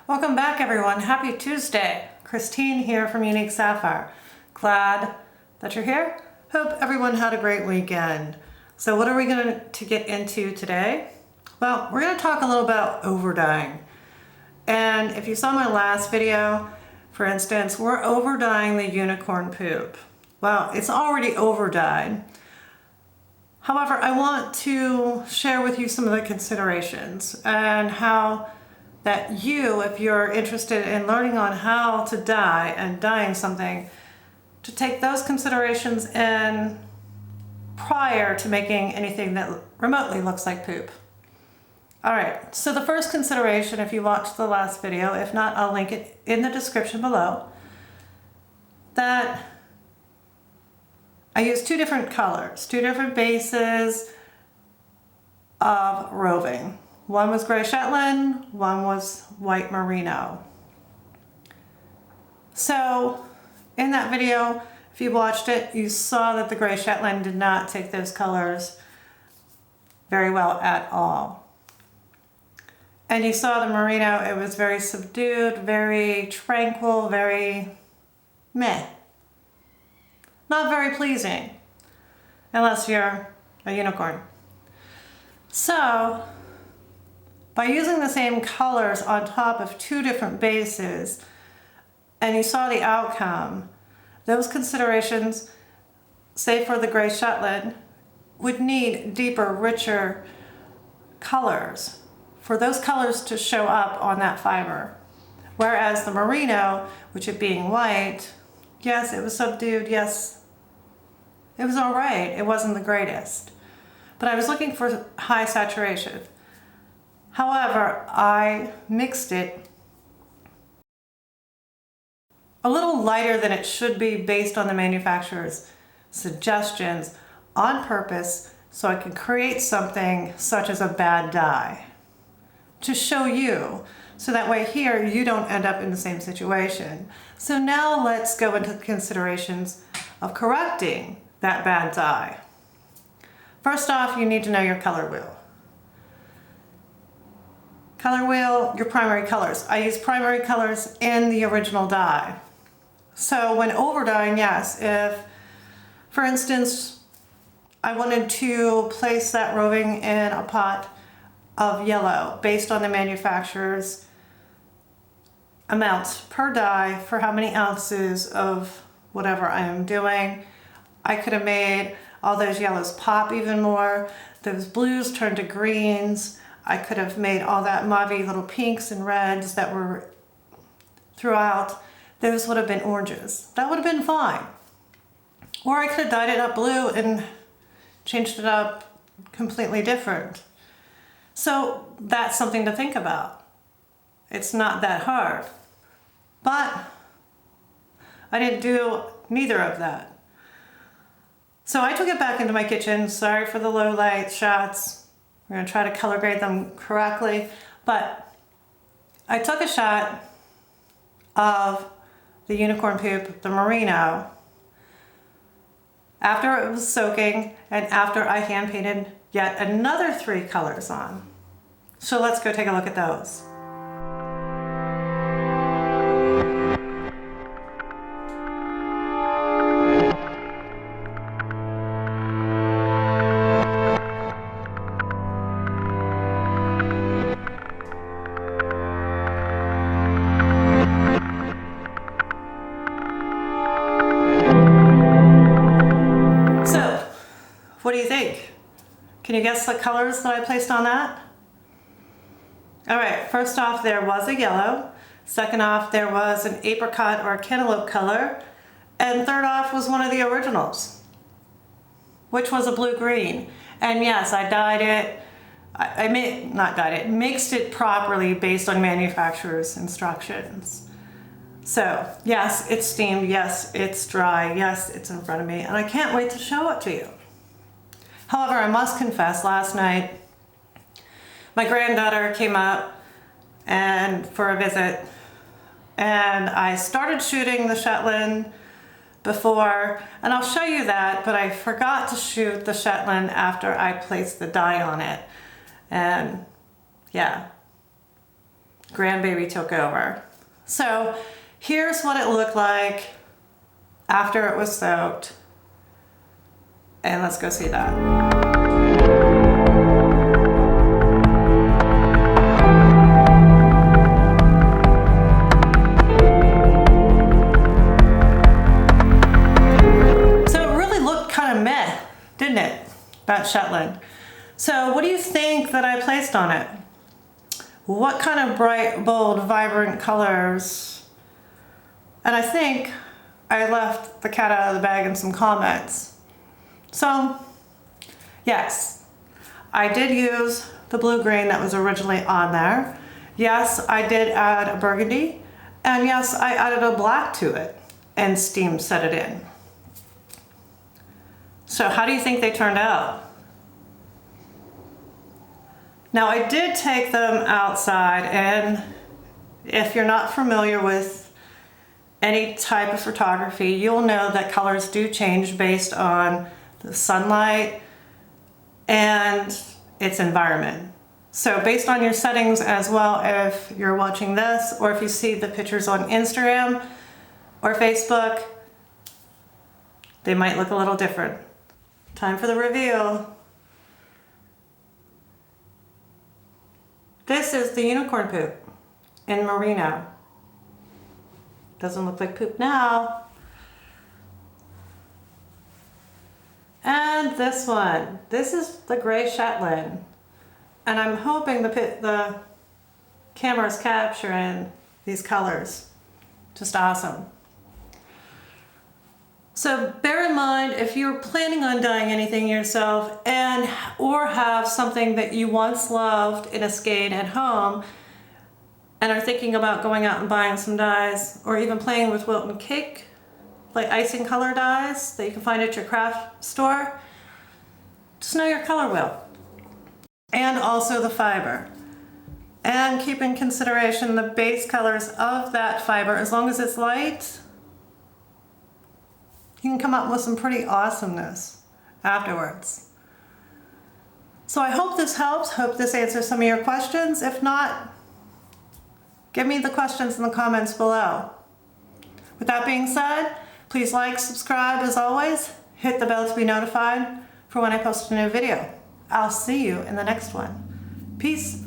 Welcome back everyone. Happy Tuesday. Christine here from Unique Sapphire. Glad that you're here. Hope everyone had a great weekend. So what are we going to get into today? Well, we're going to talk a little about over dyeing. And if you saw my last video, for instance, we're over dyeing the unicorn poop. Well, it's already over dyed. However, I want to share with you some of the considerations and how that you, if you're interested in learning on how to dye and dyeing something, to take those considerations in prior to making anything that remotely looks like poop. All right, so the first consideration, if you watched the last video, if not, I'll link it in the description below, that I used two different colors, two different bases of roving. One was gray Shetland, one was white merino. So in that video, if you watched it, you saw that the gray Shetland did not take those colors very well at all. And you saw the merino, it was very subdued, very tranquil, very meh. Not very pleasing, unless you're a unicorn. So, by using the same colors on top of two different bases, and you saw the outcome, those considerations, say for the gray Shetland, would need deeper, richer colors for those colors to show up on that fiber. Whereas the merino, which it being white, yes, it was subdued, yes, it was all right. It wasn't the greatest. But I was looking for high saturation. However, I mixed it a little lighter than it should be based on the manufacturer's suggestions on purpose so I could create something such as a bad dye to show you, so that way here you don't end up in the same situation. So now let's go into considerations of correcting that bad dye. First off, you need to know your color wheel. Color wheel, your primary colors. I use primary colors in the original dye. So when over dyeing, yes, if, for instance, I wanted to place that roving in a pot of yellow based on the manufacturer's amounts per dye for how many ounces of whatever I am doing, I could have made all those yellows pop even more, those blues turn to greens, I could have made all that mauvey little pinks and reds that were throughout, those would have been oranges. That would have been fine. Or I could have dyed it up blue and changed it up completely different. So that's something to think about. It's not that hard. But I didn't do neither of that. So I took it back into my kitchen. Sorry for the low light shots. We're going to try to color grade them correctly. But I took a shot of the unicorn poop, the merino, after it was soaking and after I hand painted yet another 3 colors on. So let's go take a look at those. What do you think? Can you guess the colors that I placed on that? All right, first off, there was a yellow. Second off, there was an apricot or cantaloupe color. And third off was one of the originals, which was a blue-green. And yes, I dyed it, mixed it properly based on manufacturer's instructions. So yes, it's steamed, yes, it's dry, yes, it's in front of me, and I can't wait to show it to you. However, I must confess, last night, my granddaughter came up for a visit, and I started shooting the Shetland before, and I'll show you that, but I forgot to shoot the Shetland after I placed the dye on it. And yeah, grandbaby took over. So here's what it looked like after it was soaked. And let's go see that. Didn't it? That Shetland. So what do you think that I placed on it? What kind of bright, bold, vibrant colors? And I think I left the cat out of the bag in some comments. So yes, I did use the blue-green that was originally on there. Yes, I did add a burgundy. And yes, I added a black to it and steam set it in. So how do you think they turned out? Now I did take them outside, and if you're not familiar with any type of photography, you'll know that colors do change based on the sunlight and its environment. So based on your settings as well, if you're watching this or if you see the pictures on Instagram or Facebook, they might look a little different. Time for the reveal. This is the unicorn poop in merino. Doesn't look like poop now. And this one. This is the gray Shetland. And I'm hoping the camera's capturing these colors. Just awesome. So bear in mind, if you're planning on dyeing anything yourself or have something that you once loved in a skein at home and are thinking about going out and buying some dyes or even playing with Wilton cake, like icing color dyes that you can find at your craft store, just know your color wheel. And also the fiber. And keep in consideration the base colors of that fiber. As long as it's light, you can come up with some pretty awesomeness afterwards. So I hope this helps. Hope this answers some of your questions. If not, give me the questions in the comments below. With that being said, please like, subscribe as always, hit the bell to be notified for when I post a new video. I'll see you in the next one. Peace.